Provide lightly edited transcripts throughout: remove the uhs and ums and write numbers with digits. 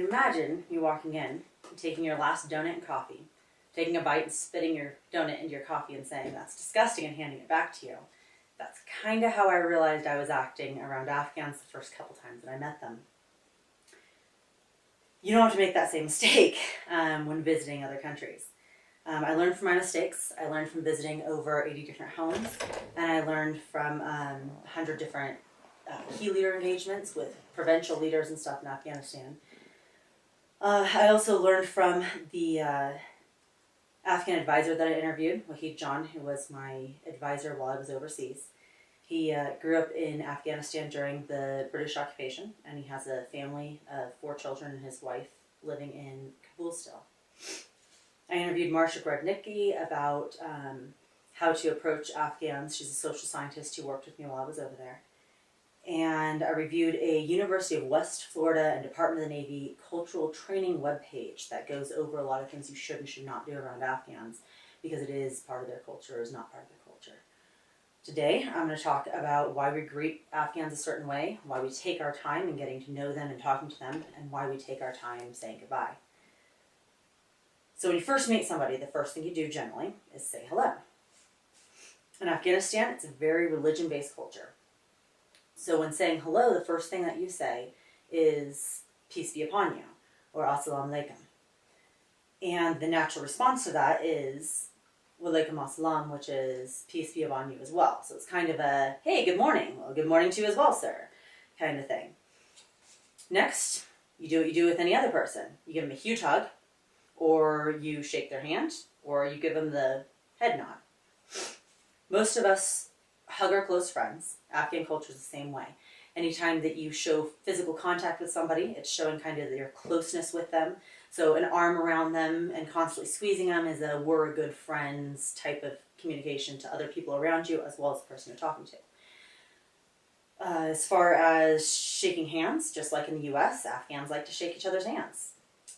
you can imagine you walking in, taking your last donut and coffee, taking a bite and spitting your donut into your coffee and saying, that's disgusting, and handing it back to you. That's kind of how I realized I was acting around Afghans the first couple times that I met them. You don't have to make that same mistake when visiting other countries. I learned from my mistakes. I learned from visiting over 80 different homes, and I learned from 100 different key leader engagements with provincial leaders and stuff in Afghanistan. I also learned from the Afghan advisor that I interviewed, Wahid John, who was my advisor while I was overseas. He grew up in Afghanistan during the British occupation, and he has a family of 4 children and his wife living in Kabul still. I interviewed Marsha Grodnicki about how to approach Afghans. She's a social scientist who worked with me while I was over there. And I reviewed a University of West Florida and Department of the Navy cultural training webpage that goes over a lot of things you should and should not do around Afghans, because it is part of their culture, or is not part of their culture. Today, I'm going to talk about why we greet Afghans a certain way, why we take our time in getting to know them and talking to them, and why we take our time saying goodbye. So when you first meet somebody, the first thing you do generally is say hello. In Afghanistan, it's a very religion-based culture. So when saying hello, the first thing that you say is peace be upon you, or assalamu alaikum. And the natural response to that is walaikum assalam, which is peace be upon you as well. So it's kind of a, hey, good morning. Well, good morning to you as well, sir, kind of thing. Next, you do what you do with any other person. You give them a huge hug, or you shake their hand, or you give them the head nod. Most of us hug our close friends. Afghan culture is the same way. Anytime that you show physical contact with somebody, it's showing kind of your closeness with them. So an arm around them and constantly squeezing them is a we're good friends type of communication to other people around you, as well as the person you're talking to. As far as shaking hands, just like in the US, Afghans like to shake each other's hands.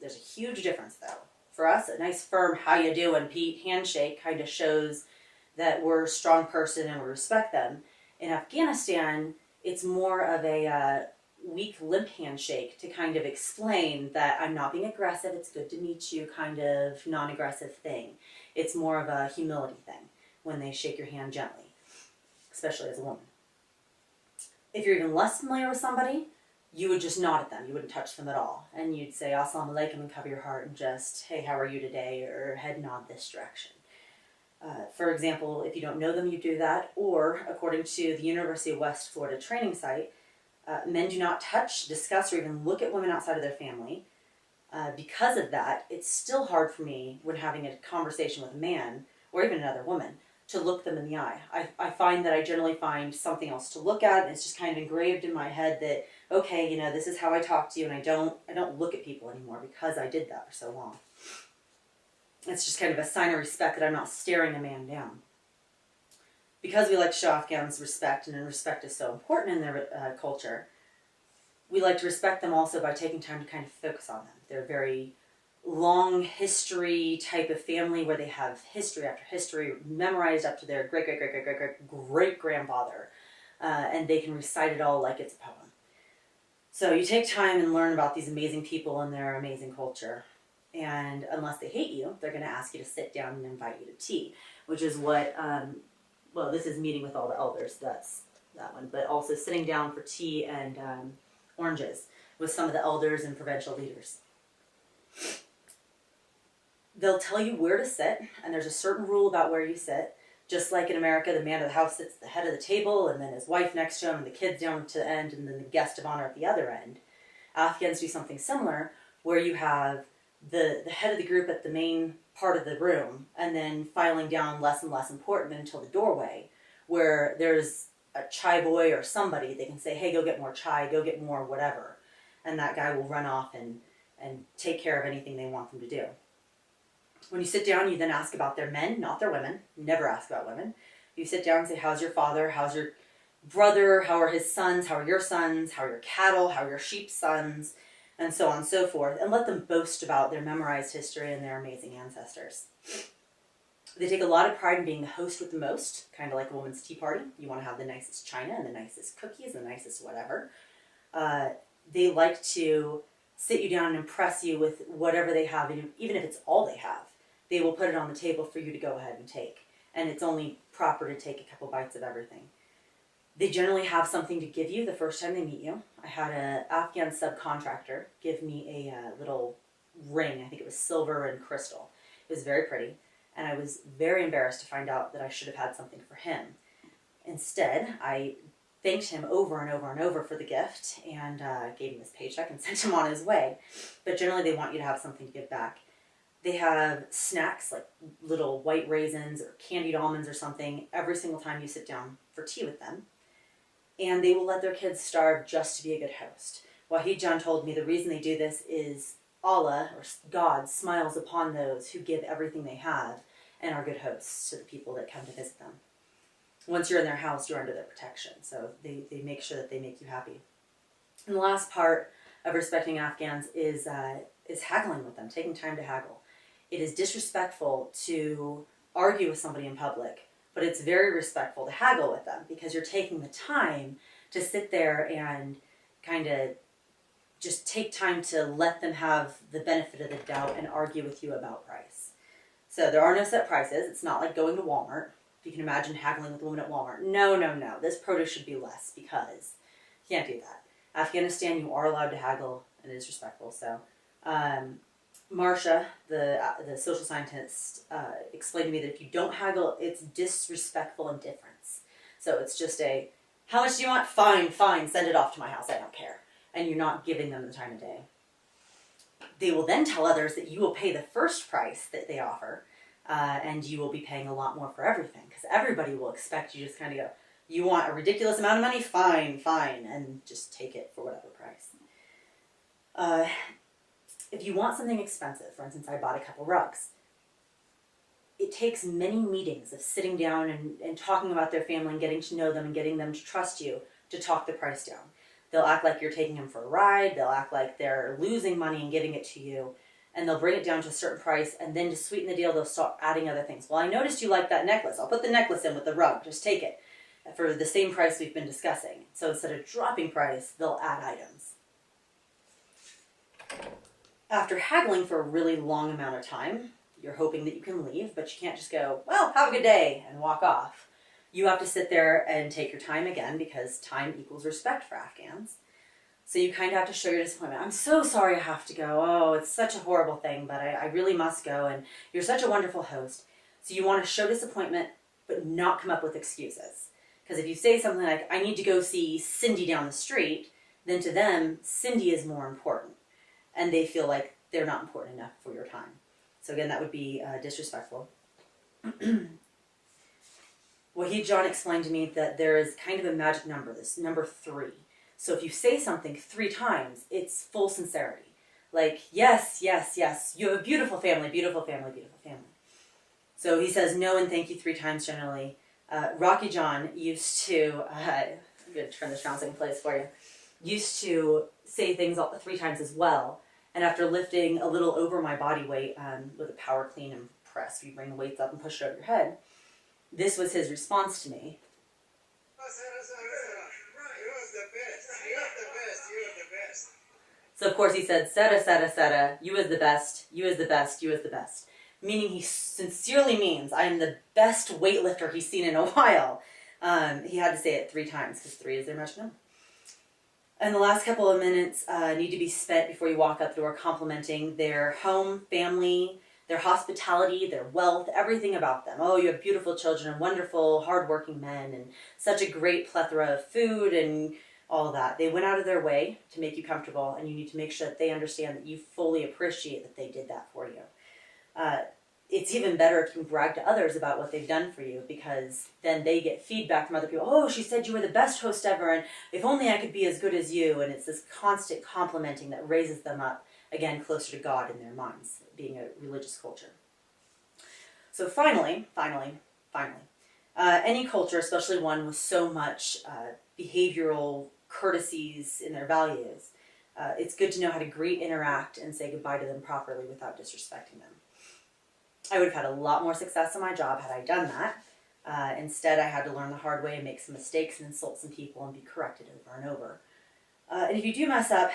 There's a huge difference though. For us, a nice firm how you doing, Pete handshake kind of shows that we're a strong person and we respect them. In Afghanistan, it's more of a weak limp handshake to kind of explain that I'm not being aggressive, it's good to meet you kind of non-aggressive thing. It's more of a humility thing when they shake your hand gently, especially as a woman. If you're even less familiar with somebody, you would just nod at them. You wouldn't touch them at all. And you'd say, assalamu alaikum, and cover your heart and just, hey, how are you today? Or head nod this direction. For example, if you don't know them, you do that. Or, according to the University of West Florida training site, men do not touch, discuss, or even look at women outside of their family. Because of that, it's still hard for me when having a conversation with a man, or even another woman, to look them in the eye. I find that I generally find something else to look at, and it's just kind of engraved in my head that, okay, you know, this is how I talk to you, and I don't look at people anymore because I did that for so long. It's just kind of a sign of respect that I'm not staring a man down. Because we like to show Afghans respect, and respect is so important in their culture, we like to respect them also by taking time to kind of focus on them. They're a very long history type of family where they have history after history memorized up to their great-great-great-great-great-grandfather, and they can recite it all like it's a poem. So you take time and learn about these amazing people and their amazing culture. And unless they hate you, they're going to ask you to sit down and invite you to tea, which is what, well, this is meeting with all the elders, that's that one, but also sitting down for tea and oranges with some of the elders and provincial leaders. They'll tell you where to sit, and there's a certain rule about where you sit. Just like in America, the man of the house sits at the head of the table, and then his wife next to him, and the kids down to the end, and then the guest of honor at the other end. Afghans do something similar, where you have the head of the group at the main part of the room, and then filing down less and less important until the doorway, where there's a chai boy or somebody, they can say, hey, go get more chai, go get more whatever. And that guy will run off and take care of anything they want them to do. When you sit down, you then ask about their men, not their women. Never ask about women. You sit down and say, how's your father? How's your brother? How are his sons? How are your sons? How are your cattle? How are your sheep's sons? And so on and so forth. And let them boast about their memorized history and their amazing ancestors. They take a lot of pride in being the host with the most, kind of like a woman's tea party. You want to have the nicest china and the nicest cookies and the nicest whatever. They like to sit you down and impress you with whatever they have, even if it's all they have. They will put it on the table for you to go ahead and take. And it's only proper to take a couple bites of everything. They generally have something to give you the first time they meet you. I had an Afghan subcontractor give me a little ring. I think it was silver and crystal. It was very pretty. And I was very embarrassed to find out that I should have had something for him. Instead, I thanked him over and over and over for the gift and gave him his paycheck and sent him on his way. But generally they want you to have something to give back. They have snacks like little white raisins or candied almonds or something every single time you sit down for tea with them. And they will let their kids starve just to be a good host. Wahid John told me the reason they do this is Allah, or God, smiles upon those who give everything they have and are good hosts to the people that come to visit them. Once you're in their house, you're under their protection. So they make sure that they make you happy. And the last part of respecting Afghans is haggling with them, taking time to haggle. It is disrespectful to argue with somebody in public, but it's very respectful to haggle with them because you're taking the time to sit there and kind of just take time to let them have the benefit of the doubt and argue with you about price. So there are no set prices. It's not like going to Walmart. You can imagine haggling with a woman at Walmart. No. This produce should be less because you can't do that. Afghanistan, you are allowed to haggle, and it is respectful. So, Marsha, the social scientist, explained to me that if you don't haggle, it's disrespectful indifference. So it's just how much do you want? Fine, send it off to my house. I don't care. And you're not giving them the time of day. They will then tell others that you will pay the first price that they offer. And you will be paying a lot more for everything because everybody will expect you just kind of go, you want a ridiculous amount of money? Fine, and just take it for whatever price. If you want something expensive, for instance, I bought a couple rugs. It takes many meetings of sitting down and talking about their family and getting to know them and getting them to trust you to talk the price down. They'll act like you're taking them for a ride. They'll act like they're losing money and giving it to you. And they'll bring it down to a certain price, and then to sweeten the deal, they'll start adding other things. Well, I noticed you like that necklace. I'll put the necklace in with the rug. Just take it for the same price we've been discussing. So instead of dropping price, they'll add items. After haggling for a really long amount of time, you're hoping that you can leave, but you can't just go, well, have a good day, and walk off. You have to sit there and take your time again because time equals respect for Afghans. So you kind of have to show your disappointment. I'm so sorry I have to go. Oh, it's such a horrible thing, but I really must go. And you're such a wonderful host. So you want to show disappointment, but not come up with excuses. Because if you say something like, I need to go see Cindy down the street, then to them, Cindy is more important. And they feel like they're not important enough for your time. So again, that would be disrespectful. Wahid John explained to me that there is kind of a magic number, this number 3. So if you say something 3 times, it's full sincerity. Like, yes, you have a beautiful family, beautiful family, beautiful family. So he says no and thank you 3 times generally. Rocky John used to, I'm going to turn this around so I can play this for you, used to say things 3 times as well. And after lifting a little over my body weight with a power clean and press, you bring the weights up and push it over your head, this was his response to me. So of course he said, Seta, you is the best, you is the best, you is the best. Meaning he sincerely means I am the best weightlifter he's seen in a while. He had to say it 3 times because 3 is their magic number. And the last couple of minutes need to be spent before you walk out the door complimenting their home, family, their hospitality, their wealth, everything about them. Oh, you have beautiful children and wonderful, hardworking men and such a great plethora of food and all that. They went out of their way to make you comfortable, and you need to make sure that they understand that you fully appreciate that they did that for you. It's even better if you can brag to others about what they've done for you, because then they get feedback from other people. Oh, she said you were the best host ever, and if only I could be as good as you. And it's this constant complimenting that raises them up, again, closer to God in their minds, being a religious culture. So finally, any culture, especially one with so much behavioral courtesies in their values, it's good to know how to greet, interact, and say goodbye to them properly without disrespecting them. I would have had a lot more success in my job had I done that. Instead, I had to learn the hard way and make some mistakes and insult some people and be corrected over and over. And if you do mess up,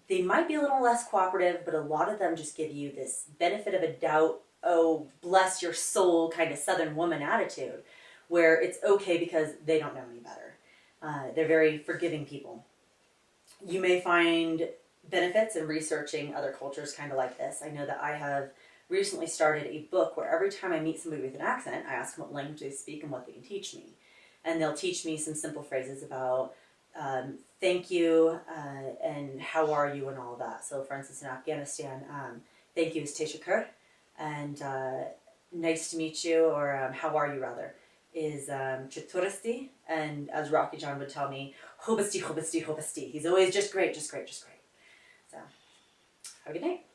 they might be a little less cooperative, but a lot of them just give you this benefit of a doubt, oh, bless your soul kind of Southern woman attitude, where it's okay because they don't know any better. They're very forgiving people. You may find benefits in researching other cultures kind of like this. I know that I have recently started a book where every time I meet somebody with an accent, I ask them what language they speak and what they can teach me. And they'll teach me some simple phrases about thank you and how are you and all of that. So for instance, in Afghanistan, thank you is teşekkür, and nice to meet you, or how are you rather, is çaturisti, and as Rocky John would tell me, hobasti, hobasti, hobasti. He's always just great, just great, just great. So, have a good night.